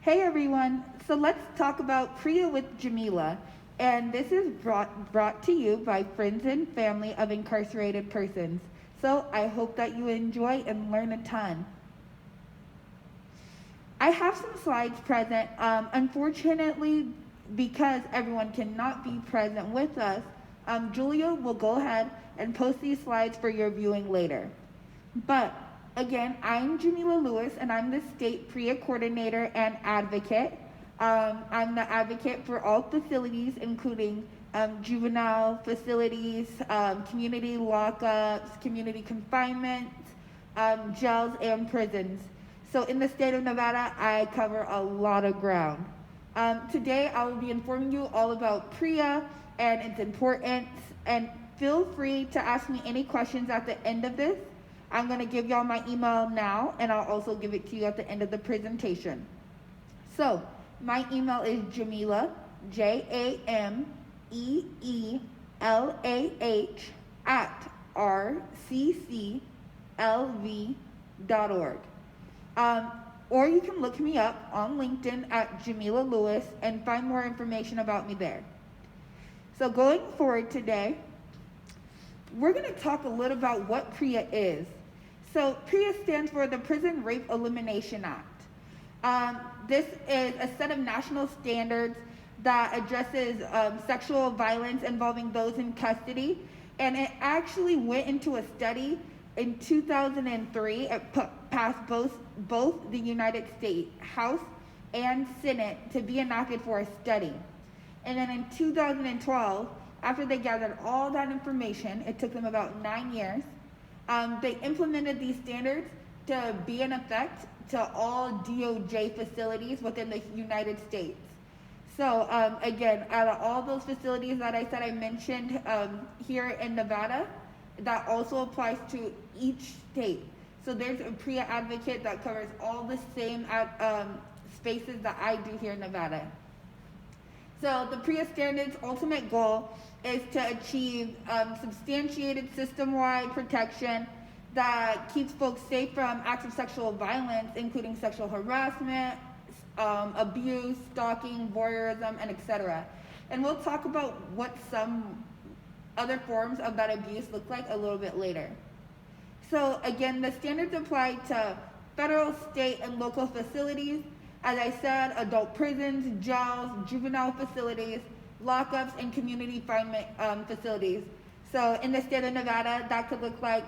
Hey everyone, so let's talk about PRIA with Jameelah. And this is brought to you by friends and family of incarcerated persons. So I hope that you enjoy and learn a ton. I have some slides present. Unfortunately, because everyone cannot be present with us, Julia will go ahead and post these slides for your viewing later. But again, I'm JameelahLewis, and I'm the state PRIA coordinator and advocate. I'm the advocate for all facilities, including juvenile facilities, community lockups, community confinement, jails, and prisons. So in the state of Nevada, I cover a lot of ground. Today, I will be informing you all about PRIA and its importance, and feel free to ask me any questions at the end of this. I'm going to give y'all my email now, and I'll also give it to you at the end of the presentation. So, my email is Jameelah, JameeLah, @rcclv.org. Or you can look me up on LinkedIn at JameelahLewis and find more information about me there. So going forward today, we're going to talk a little about what PRIA is. So PRIA stands for the Prison Rape Elimination Act. This is a set of national standards that addresses sexual violence involving those in custody, and it actually went into a study in 2003. It passed both the United States House and Senate to be enacted for a study. And then in 2012, after they gathered all that information, it took them about 9 years, they implemented these standards to be in effect to all DOJ facilities within the United States. So again, out of all those facilities that I said I mentioned here in Nevada, that also applies to each state. So there's a PRIA advocate that covers all the same spaces that I do here in Nevada. So the PRIA standards' ultimate goal is to achieve substantiated system-wide protection that keeps folks safe from acts of sexual violence, including sexual harassment, abuse, stalking, voyeurism, and etc. And we'll talk about what some other forms of that abuse look like a little bit later. So again, the standards apply to federal, state, and local facilities. As I said, adult prisons, jails, juvenile facilities, lockups, and community confinement facilities. So in the state of Nevada, that could look like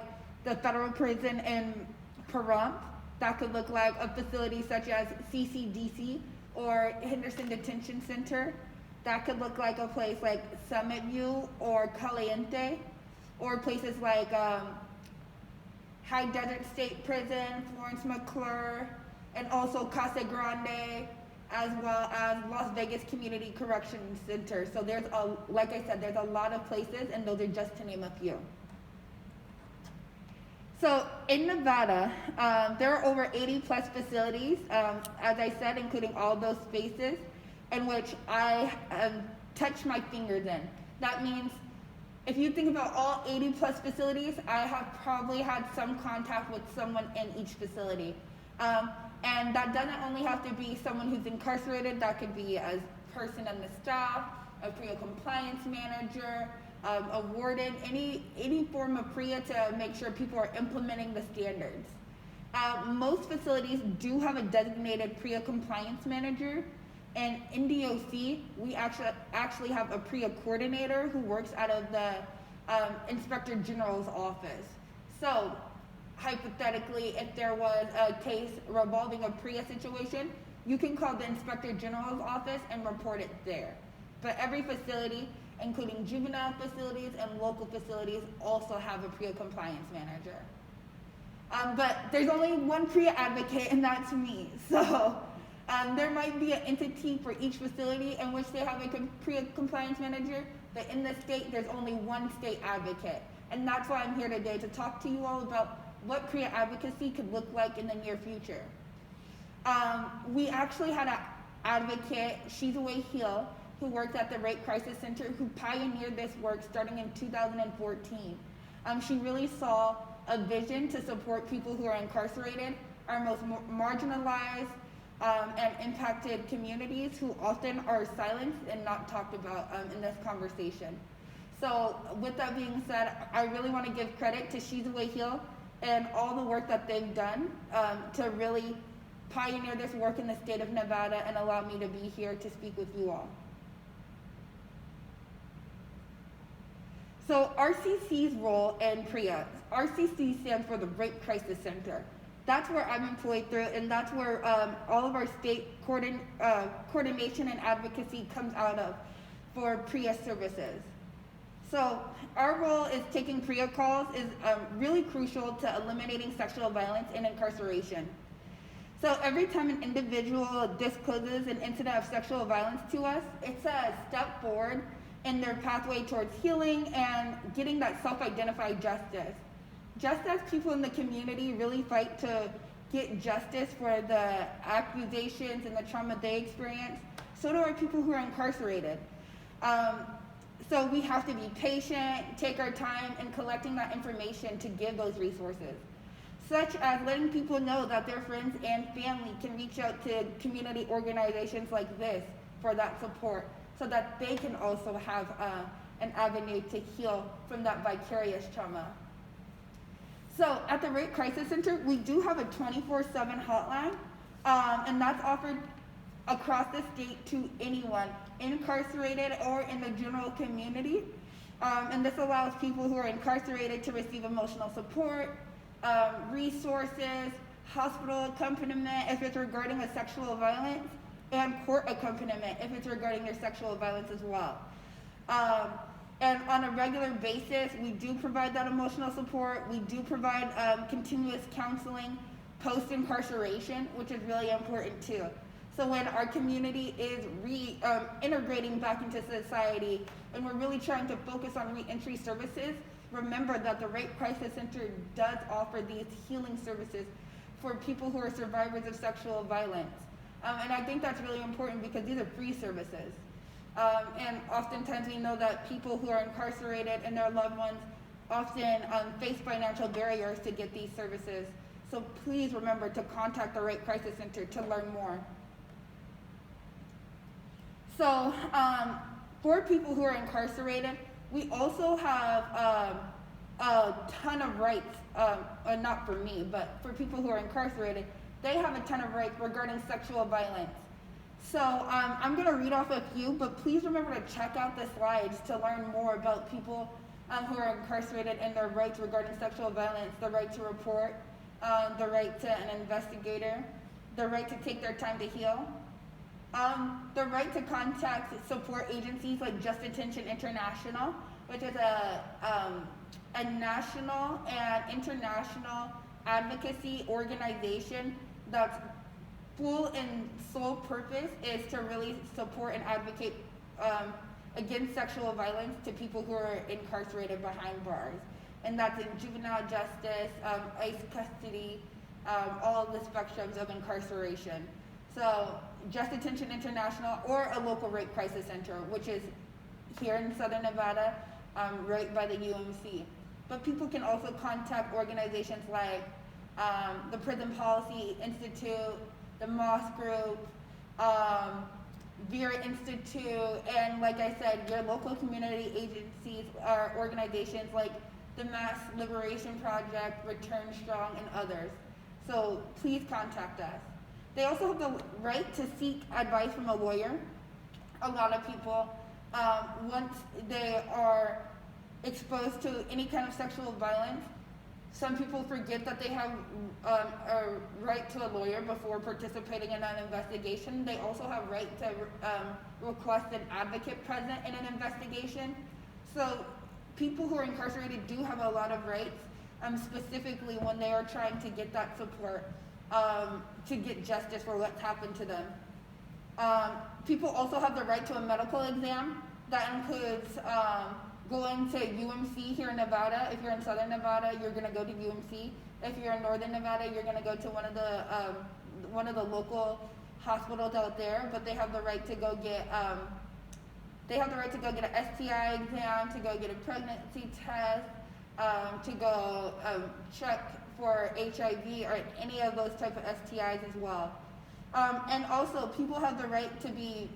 the federal prison in Pahrump. That could look like a facility such as CCDC or Henderson Detention Center. That could look like a place like Summit View or Caliente, or places like High Desert State Prison, Florence McClure, and also Casa Grande, as well as Las Vegas Community Corrections Center. So there's like I said, there's a lot of places, and those are just to name a few. So in Nevada, there are over 80 plus facilities, as I said, including all those spaces in which I touch my fingers in. That means if you think about all 80 plus facilities, I have probably had some contact with someone in each facility. And that doesn't only have to be someone who's incarcerated, that could be a person on the staff, a PRIA compliance manager, a warden, any form of PRIA to make sure people are implementing the standards. Most facilities do have a designated PRIA compliance manager, and in DOC, we actually have a PRIA coordinator who works out of the Inspector General's office. So hypothetically, if there was a case revolving a PRIA situation, you can call the Inspector General's office and report it there. But every facility, including juvenile facilities and local facilities, also have a PRIA compliance manager. But there's only one PRIA advocate, and that's me. So there might be an entity for each facility in which they have a PRIA compliance manager, but in the state, there's only one state advocate. And that's why I'm here today, to talk to you all about what PRIA advocacy could look like in the near future. We actually had an advocate, Shizue Hill, who worked at the Rape Crisis Center, who pioneered this work starting in 2014. She really saw a vision to support people who are incarcerated, our most marginalized, and impacted communities who often are silenced and not talked about in this conversation. So with that being said, I really want to give credit to She's Away Heal and all the work that they've done to really pioneer this work in the state of Nevada and allow me to be here to speak with you all. So RCC's role in PREA. RCC stands for the Rape Crisis Center. That's where I'm employed through, and that's where all of our state coordination and advocacy comes out of for PREA services. So our role is taking PREA calls is really crucial to eliminating sexual violence and incarceration. So every time an individual discloses an incident of sexual violence to us, it's a step forward in their pathway towards healing and getting that self-identified justice. Just as people in the community really fight to get justice for the accusations and the trauma they experience, so do our people who are incarcerated. So we have to be patient, take our time in collecting that information to give those resources, such as letting people know that their friends and family can reach out to community organizations like this for that support, so that they can also have an avenue to heal from that vicarious trauma. So at the Rape Crisis Center, we do have a 24/7 hotline, and that's offered across the state to anyone incarcerated or in the general community. And this allows people who are incarcerated to receive emotional support, resources, hospital accompaniment if it's regarding a sexual violence, and court accompaniment if it's regarding their sexual violence as well. And on a regular basis, we do provide that emotional support. We do provide continuous counseling post-incarceration, which is really important too. So when our community is integrating back into society and we're really trying to focus on reentry services, remember that the Rape Crisis Center does offer these healing services for people who are survivors of sexual violence. And I think that's really important because these are free services. And oftentimes we know that people who are incarcerated and their loved ones often face financial barriers to get these services. So please remember to contact the Rape Crisis Center to learn more. So for people who are incarcerated, we also have a ton of rights, not for me, but for people who are incarcerated, they have a ton of rights regarding sexual violence. So I'm going to read off a few, but please remember to check out the slides to learn more about people who are incarcerated and their rights regarding sexual violence, the right to report, the right to an investigator, the right to take their time to heal, the right to contact support agencies like Just Detention International, which is a national and international advocacy organization that's full and sole purpose is to really support and advocate against sexual violence to people who are incarcerated behind bars. And that's in juvenile justice, ICE custody, all of the spectrums of incarceration. So Just Detention International or a local rape crisis center, which is here in Southern Nevada, right by the UMC. But people can also contact organizations like the Prison Policy Institute, the Moss Group, Vera Institute, and like I said, your local community agencies or organizations like the Mass Liberation Project, Return Strong, and others. So please contact us. They also have the right to seek advice from a lawyer. A lot of people, once they are exposed to any kind of sexual violence, some people forget that they have a right to a lawyer before participating in an investigation. They also have right to request an advocate present in an investigation. So people who are incarcerated do have a lot of rights, specifically when they are trying to get that support to get justice for what's happened to them. People also have the right to a medical exam. That includes going to UMC here in Nevada. If you're in Southern Nevada, you're going to go to UMC. If you're in Northern Nevada, you're going to go to one of the local hospitals out there. But they have the right to go get an STI exam, to go get a pregnancy test, to go check for HIV or any of those type of STIs as well. And also, people have the right to be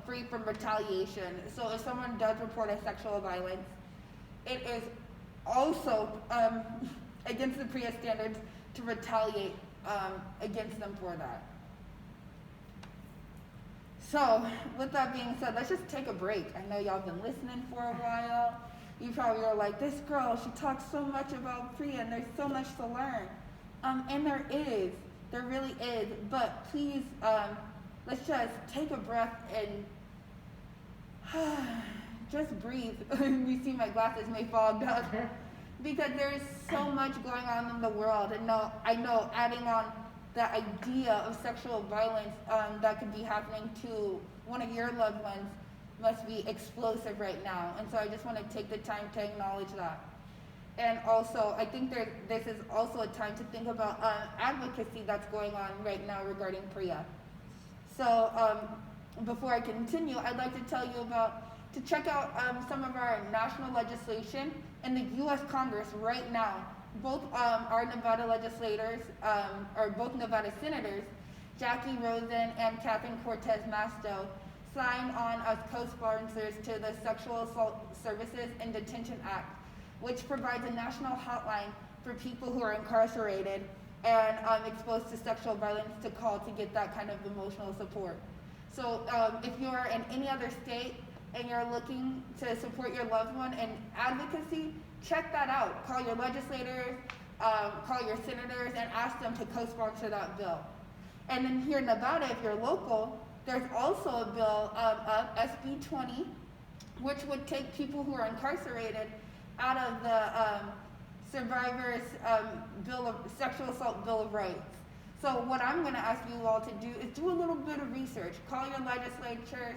free from retaliation. So if someone does report a sexual violence, it is also against the PREA standards to retaliate against them for that. So, with that being said, let's just take a break. I know y'all been listening for a while. You probably are like, this girl, she talks so much about PREA and there's so much to learn. And there really is. But please, let's just take a breath and just breathe. You see my glasses may fall down. Because there is so much going on in the world. And I know adding on the idea of sexual violence that could be happening to one of your loved ones must be explosive right now. And so I just want to take the time to acknowledge that. And also, I think this is also a time to think about advocacy that's going on right now regarding PREA. So before I continue, I'd like to tell you to check out some of our national legislation in the U.S. Congress right now. Both our Nevada legislators, or both Nevada senators, Jackie Rosen and Catherine Cortez Masto, signed on as co-sponsors to the Sexual Assault Services in Detention Act, which provides a national hotline for people who are incarcerated and exposed to sexual violence to call to get that kind of emotional support. So if you're in any other state and you're looking to support your loved one in advocacy, check that out. Call your legislators, call your senators, and ask them to co-sponsor that bill. And then here in Nevada, if you're local, there's also a bill of SB 20, which would take people who are incarcerated out of the Survivors Sexual Assault Bill of Rights. So what I'm going to ask you all to do is do a little bit of research. Call your legislators,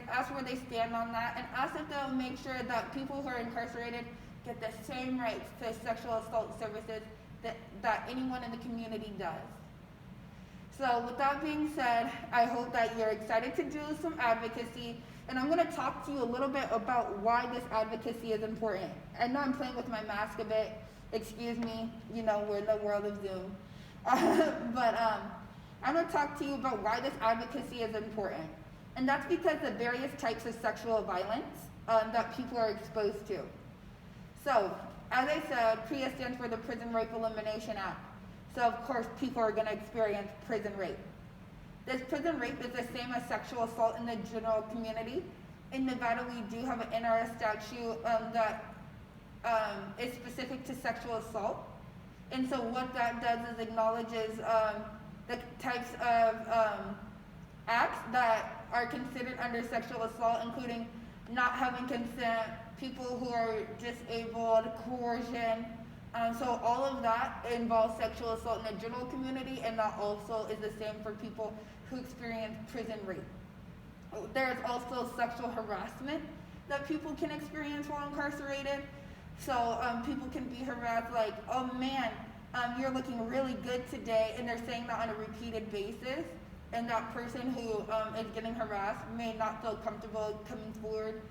ask where they stand on that, and ask if they'll make sure that people who are incarcerated get the same rights to sexual assault services that anyone in the community does. So with that being said, I hope that you're excited to do some advocacy, and I'm going to talk to you a little bit about why this advocacy is important. I know I'm playing with my mask a bit. Excuse me, we're in the world of Zoom. But I'm going to talk to you about why this advocacy is important. And that's because the various types of sexual violence that people are exposed to. So, as I said, PREA stands for the Prison Rape Elimination Act. So, of course, people are going to experience prison rape. This prison rape is the same as sexual assault in the general community. In Nevada, we do have an NRS statute that is specific to sexual assault. And so what that does is acknowledges the types of acts that are considered under sexual assault, including not having consent, people who are disabled, coercion. So all of that involves sexual assault in the general community, and that also is the same for people who experience prison rape. There's also sexual harassment that people can experience while incarcerated. So people can be harassed like, oh man, you're looking really good today, and they're saying that on a repeated basis. And that person who is getting harassed may not feel comfortable coming forward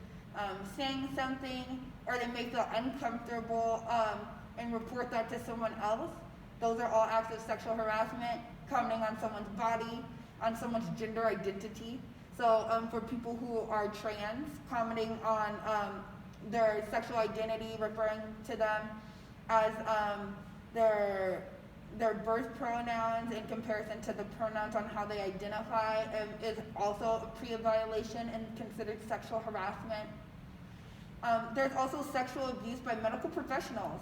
saying something, or they may feel uncomfortable and report that to someone else. Those are all acts of sexual harassment, commenting on someone's body, on someone's gender identity. So for people who are trans, commenting on their sexual identity, referring to them as their birth pronouns in comparison to the pronouns on how they identify is also a PREA violation and considered sexual harassment. There's also sexual abuse by medical professionals.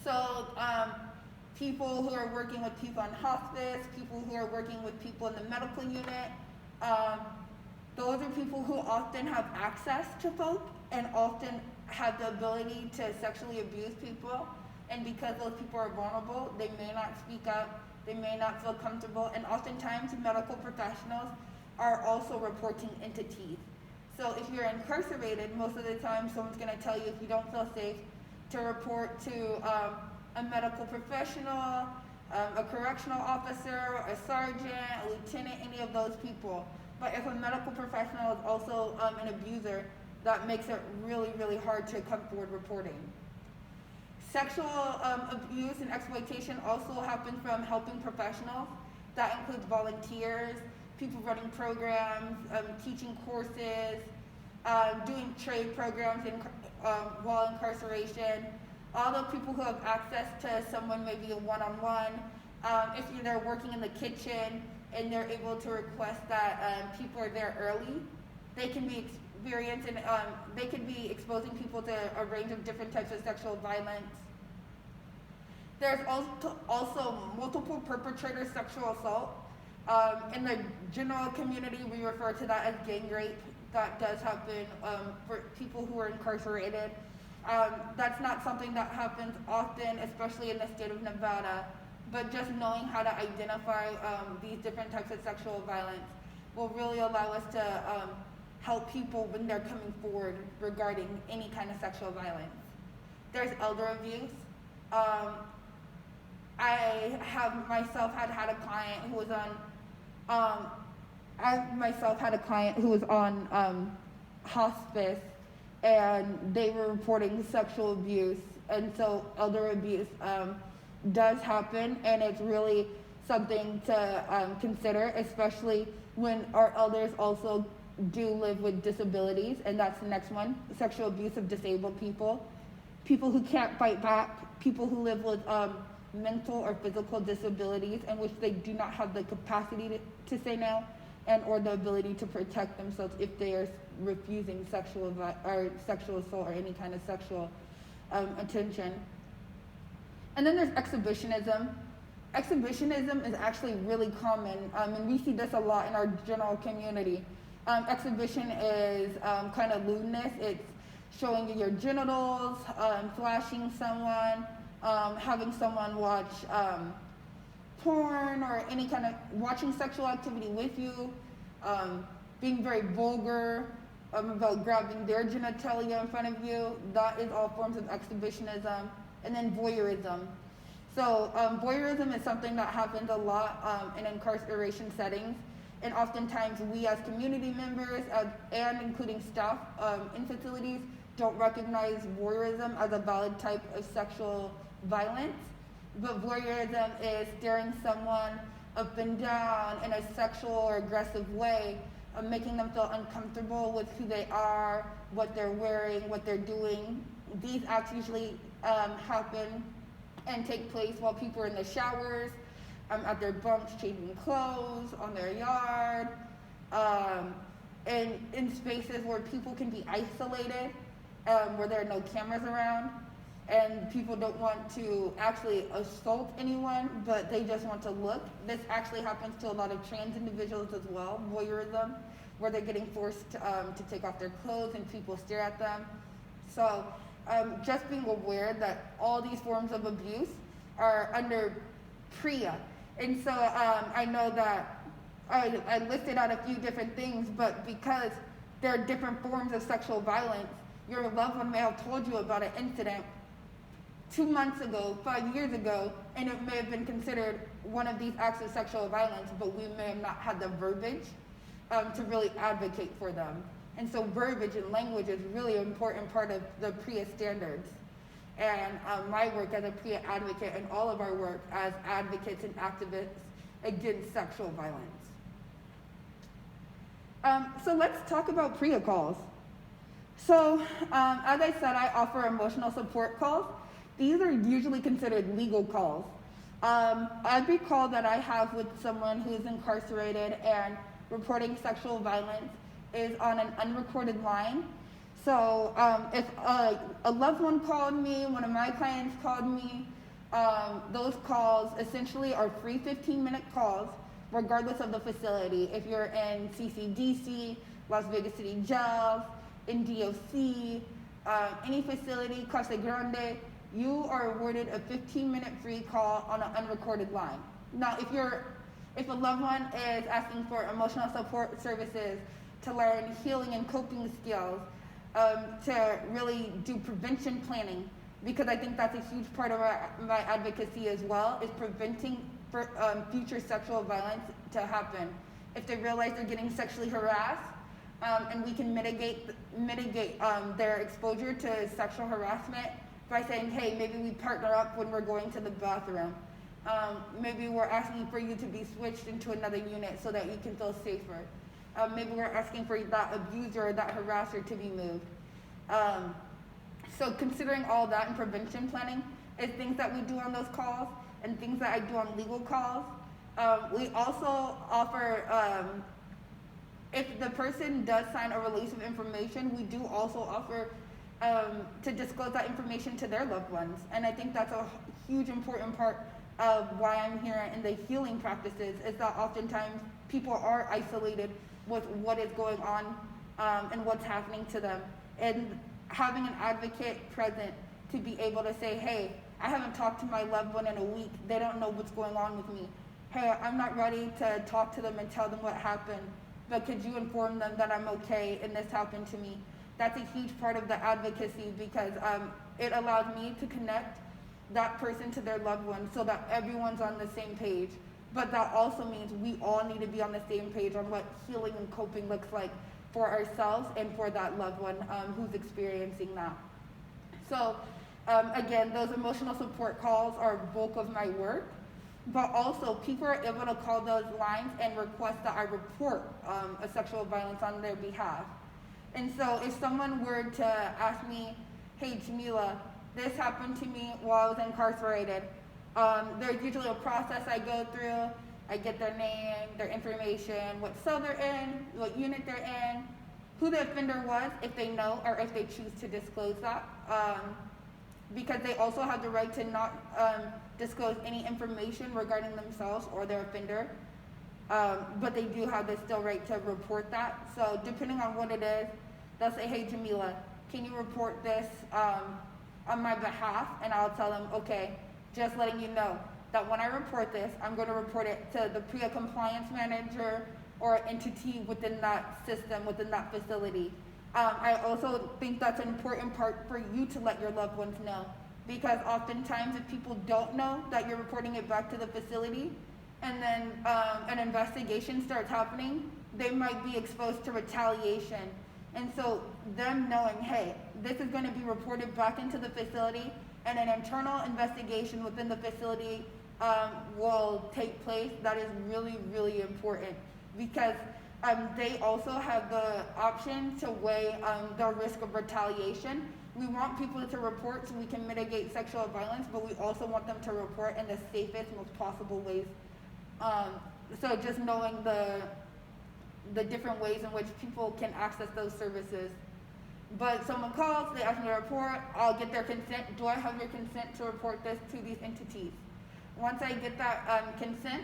So people who are working with people on hospice, people who are working with people in the medical unit, those are people who often have access to folk and often have the ability to sexually abuse people. And because those people are vulnerable, they may not speak up, they may not feel comfortable, and oftentimes medical professionals are also reporting entities. So if you're incarcerated, most of the time someone's going to tell you, if you don't feel safe, to report to a medical professional, a correctional officer, a sergeant, a lieutenant, any of those people. But if a medical professional is also an abuser, that makes it really, really hard to come forward reporting. Sexual abuse and exploitation also happens from helping professionals. That includes volunteers, people running programs, teaching courses, doing trade programs while incarceration. All the people who have access to someone, maybe a one-on-one. If they're working in the kitchen and they're able to request that people are there early, they can be they can be exposing people to a range of different types of sexual violence. There's also multiple perpetrator sexual assault. In the general community, we refer to that as gang rape. That does happen for people who are incarcerated. That's not something that happens often, especially in the state of Nevada, but just knowing how to identify these different types of sexual violence will really allow us to help people when they're coming forward regarding any kind of sexual violence. There's elder abuse. I myself had a client who was on hospice, and they were reporting sexual abuse, and so elder abuse does happen, and it's really something to consider, especially when our elders also do live with disabilities, and that's the next one: sexual abuse of disabled people, people who can't fight back, people who live with mental or physical disabilities in which they do not have the capacity to say no, and or the ability to protect themselves if they are refusing sexual assault or any kind of sexual attention. And then there's exhibitionism. Exhibitionism is actually really common, and we see this a lot in our general community. Exhibition is kind of lewdness. It's showing your genitals, flashing someone, having someone watch porn or any kind of watching sexual activity with you, being very vulgar about grabbing their genitalia in front of you. That is all forms of exhibitionism. And then voyeurism. So voyeurism is something that happens a lot in incarceration settings, and oftentimes we as community members and including staff in facilities don't recognize voyeurism as a valid type of sexual violence. But voyeurism is staring someone up and down in a sexual or aggressive way, making them feel uncomfortable with who they are, what they're wearing, what they're doing. These acts usually happen and take place while people are in the showers, at their bunks changing clothes, on their yard, and in spaces where people can be isolated, where there are no cameras around, and people don't want to actually assault anyone, but they just want to look. This actually happens to a lot of trans individuals as well, voyeurism, where they're getting forced to take off their clothes and people stare at them. So just being aware that all these forms of abuse are under PREA. And so I know that I listed out a few different things, but because there are different forms of sexual violence, your loved one may have told you about an incident 2 months ago, 5 years ago, and it may have been considered one of these acts of sexual violence, but we may have not had the verbiage to really advocate for them. And so verbiage and language is really an important part of the PREA standards. And my work as a PREA advocate and all of our work as advocates and activists against sexual violence. So let's talk about PREA calls. So as I said, I offer emotional support calls. These are usually considered legal calls. Every call that I have with someone who's incarcerated and reporting sexual violence is on an unrecorded line. So if a loved one called me, one of my clients called me, those calls essentially are free 15-minute calls, regardless of the facility. If you're in CCDC, Las Vegas City Jails, in DOC, any facility, Casa Grande, you are awarded a 15-minute free call on an unrecorded line. Now, if a loved one is asking for emotional support services to learn healing and coping skills, to really do prevention planning, because I think that's a huge part of my advocacy as well, is preventing future sexual violence to happen. If they realize they're getting sexually harassed, and we can mitigate their exposure to sexual harassment by saying, hey, maybe we partner up when we're going to the bathroom. Maybe we're asking for you to be switched into another unit so that you can feel safer. Maybe we're asking for that abuser or that harasser to be moved. So considering all that and prevention planning is things that we do on those calls and things that I do on legal calls. We also offer, if the person does sign a release of information, we do also offer to disclose that information to their loved ones. And I think that's a huge important part of why I'm here in the healing practices, is that oftentimes people are isolated with what is going on and what's happening to them. And having an advocate present to be able to say, hey, I haven't talked to my loved one in a week. They don't know what's going on with me. Hey, I'm not ready to talk to them and tell them what happened, but could you inform them that I'm okay and this happened to me? That's a huge part of the advocacy, because it allows me to connect that person to their loved one so that everyone's on the same page. But that also means we all need to be on the same page on what healing and coping looks like for ourselves and for that loved one who's experiencing that. So again, those emotional support calls are a bulk of my work, but also people are able to call those lines and request that I report a sexual violence on their behalf. And so if someone were to ask me, hey, Jameelah, this happened to me while I was incarcerated, there's usually a process I go through. I get their name, their information, what cell they're in, what unit they're in, who the offender was, if they know, or if they choose to disclose that. Because they also have the right to not disclose any information regarding themselves or their offender. But they do have the still right to report that. So depending on what it is, they'll say, hey, Jameelah, can you report this on my behalf? And I'll tell them, okay, just letting you know that when I report this, I'm going to report it to the PREA compliance manager or entity within that system, within that facility. I also think that's an important part for you to let your loved ones know, because oftentimes if people don't know that you're reporting it back to the facility, and then an investigation starts happening, they might be exposed to retaliation. And so them knowing, hey, this is going to be reported back into the facility, and an internal investigation within the facility will take place, that is really, really important, because they also have the option to weigh the risk of retaliation. We want people to report so we can mitigate sexual violence, but we also want them to report in the safest, most possible ways. So just knowing the different ways in which people can access those services. But someone calls, they ask me to report, I'll get their consent. Do I have your consent to report this to these entities? Once I get that consent,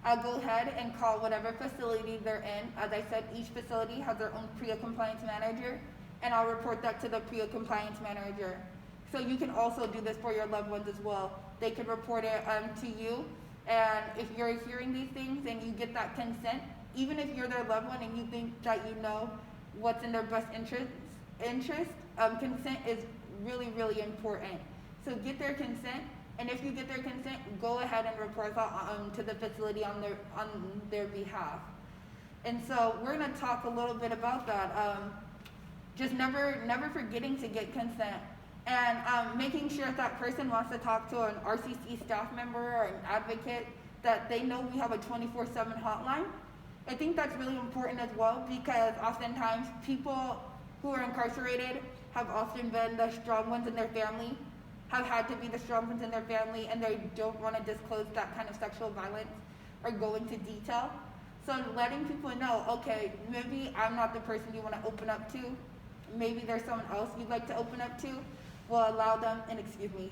I'll go ahead and call whatever facility they're in. As I said, each facility has their own PREA compliance manager, and I'll report that to the PREA compliance manager. So you can also do this for your loved ones as well. They could report it to you, and if you're hearing these things and you get that consent, even if you're their loved one and you think that you know what's in their best interest, consent is really, really important. So get their consent, and if you get their consent, go ahead and report that to the facility on their behalf. And so we're going to talk a little bit about that. Just never forgetting to get consent, and making sure if that person wants to talk to an RCC staff member or an advocate, that they know we have a 24/7 hotline. I think that's really important as well, because oftentimes people who are incarcerated have often been the strong ones in their family, have had to be the strong ones in their family, and they don't want to disclose that kind of sexual violence or go into detail. So letting people know, okay, maybe I'm not the person you want to open up to, maybe there's someone else you'd like to open up to, will allow them, and excuse me,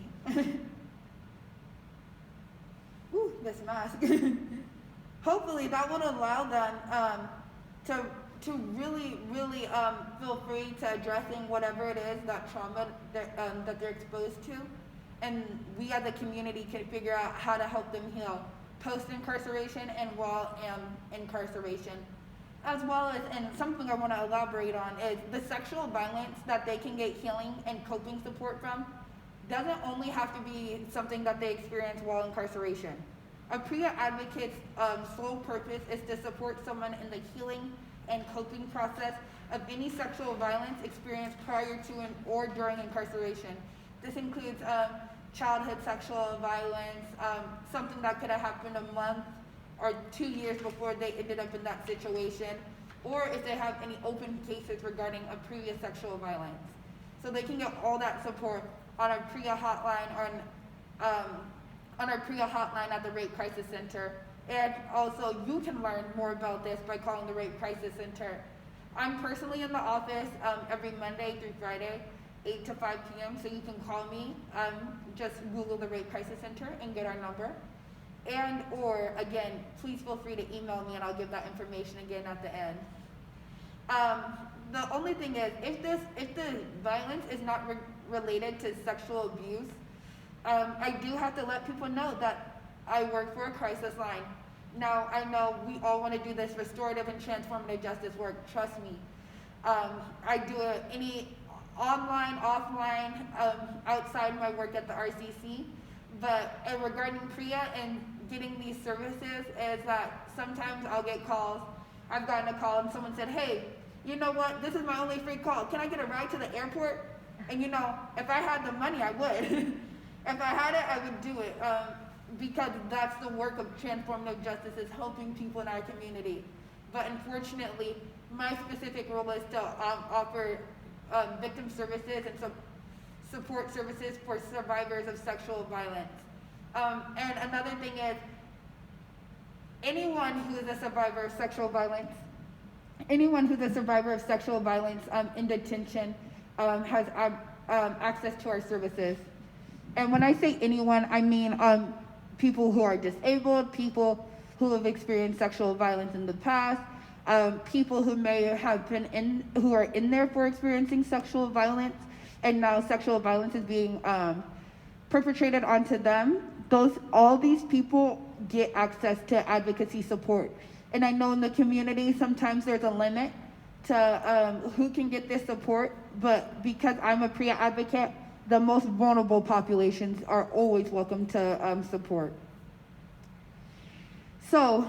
ooh, this mask. Hopefully that would allow them to really, really feel free to addressing whatever it is, that trauma that they're exposed to, and we as a community can figure out how to help them heal post-incarceration and while incarceration. As well as, and something I want to elaborate on, is the sexual violence that they can get healing and coping support from doesn't only have to be something that they experience while incarceration. A PREA advocate's sole purpose is to support someone in the healing and coping process of any sexual violence experienced prior to or during incarceration. This includes childhood sexual violence, something that could have happened a month or 2 years before they ended up in that situation, or if they have any open cases regarding a previous sexual violence. So they can get all that support on our PREA hotline, on our PREA hotline at the Rape Crisis Center. And also, you can learn more about this by calling the Rape Crisis Center. I'm personally in the office every Monday through Friday, 8 to 5 p.m., so you can call me. Just Google the Rape Crisis Center and get our number. And or, again, please feel free to email me and I'll give that information again at the end. The only thing is, if the violence is not related to sexual abuse, I do have to let people know that I work for a crisis line. Now, I know we all want to do this restorative and transformative justice work, trust me. I do any online, offline, outside my work at the RCC, but regarding PREA and getting these services is that sometimes I'll get calls. I've gotten a call and someone said, hey, you know what, this is my only free call. Can I get a ride to the airport? And if I had the money, I would. If I had it, I would do it. Because that's the work of transformative justice, is helping people in our community. But unfortunately, my specific role is to offer victim services and support services for survivors of sexual violence. And another thing is, anyone who is a survivor of sexual violence, in detention has access to our services. And when I say anyone, I mean people who are disabled, people who have experienced sexual violence in the past, people who may have who are in there for experiencing sexual violence, and now sexual violence is being perpetrated onto them. All these people get access to advocacy support. And I know in the community, sometimes there's a limit to who can get this support, but because I'm a PREA advocate, the most vulnerable populations are always welcome to support. So,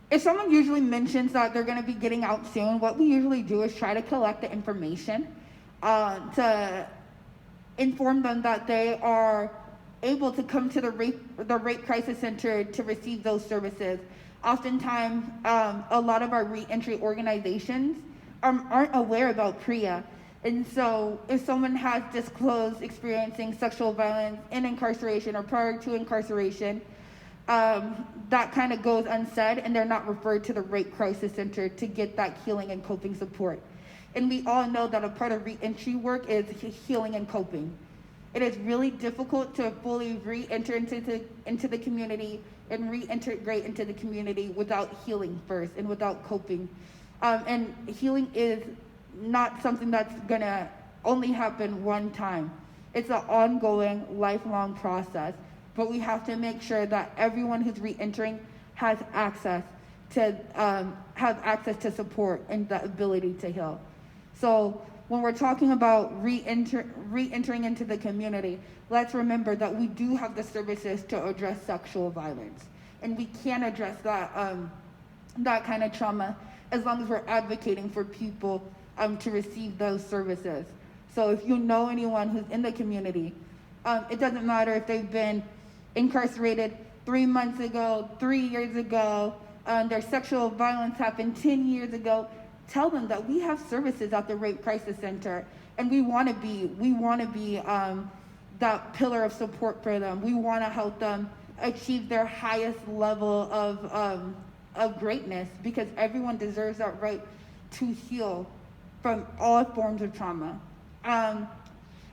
if someone usually mentions that they're going to be getting out soon, what we usually do is try to collect the information to inform them that they are able to come to the Rape Crisis Center to receive those services. Oftentimes, a lot of our reentry organizations aren't aware about PREA. And so if someone has disclosed experiencing sexual violence in incarceration or prior to incarceration, that kind of goes unsaid, and they're not referred to the Rape Crisis Center to get that healing and coping support. And we all know that a part of reentry work is healing and coping. It is really difficult to fully re-enter into the community and reintegrate into the community without healing first and without coping. And healing is not something that's gonna only happen one time. It's an ongoing, lifelong process. But we have to make sure that everyone who's re-entering has access to support and the ability to heal. So when we're talking about re-entering into the community, let's remember that we do have the services to address sexual violence. And we can address that kind of trauma as long as we're advocating for people to receive those services. So if you know anyone who's in the community, it doesn't matter if they've been incarcerated 3 months ago, 3 years ago, their sexual violence happened 10 years ago, tell them that we have services at the Rape Crisis Center, and we want to be that pillar of support for them. We want to help them achieve their highest level of greatness, because everyone deserves that right to heal from all forms of trauma. And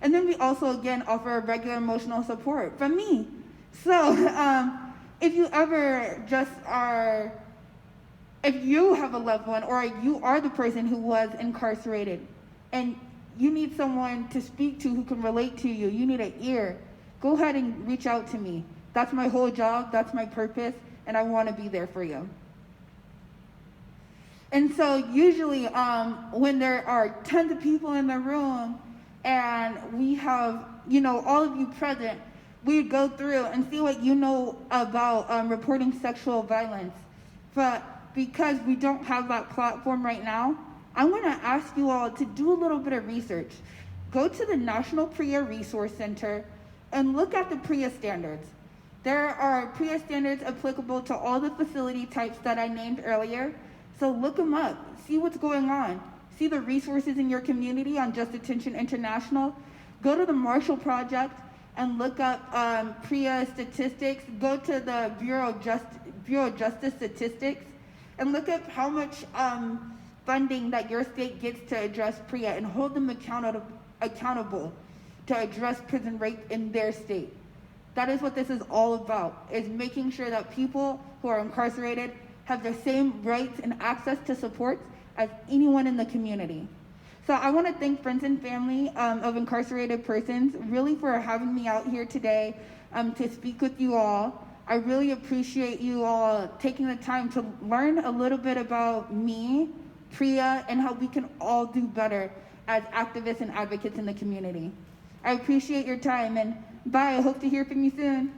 then we also, again, offer regular emotional support from me. So if you have a loved one, or you are the person who was incarcerated and you need someone to speak to who can relate to you, you need an ear, go ahead and reach out to me. That's my whole job, that's my purpose, and I want to be there for you. And so usually when there are tons of people in the room and we have, all of you present, we go through and see what you know about reporting sexual violence. But because we don't have that platform right now, I'm going to ask you all to do a little bit of research. Go to the National PREA Resource Center, and look at the PREA standards. There are PREA standards applicable to all the facility types that I named earlier, so look them up, see what's going on, see the resources in your community on Just Detention International. Go to the Marshall Project and look up PREA statistics. Go to the Bureau of Justice statistics and look up how much funding that your state gets to address PREA and hold them accountable to address prison rape in their state. That is what this is all about, is making sure that people who are incarcerated have the same rights and access to supports as anyone in the community. So I want to thank friends and family of incarcerated persons really for having me out here today to speak with you all. I really appreciate you all taking the time to learn a little bit about me, PREA, and how we can all do better as activists and advocates in the community. I appreciate your time, and bye. I hope to hear from you soon.